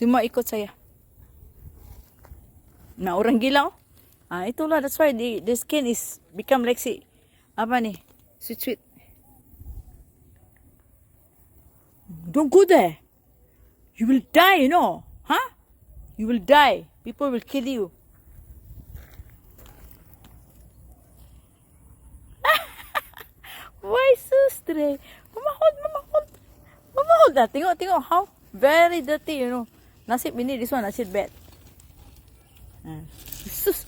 Semua ikut saya. Nah, orang gila. Oh. Itulah, that's why the skin is become like si, apa nih, sweet. Don't go there. You will die, you know. Huh? You will die. People will kill you. Why so stray? Mama hold. Mama hold that. Tengok how very dirty, you know. Nasib ini, this one nasib bad. Sus.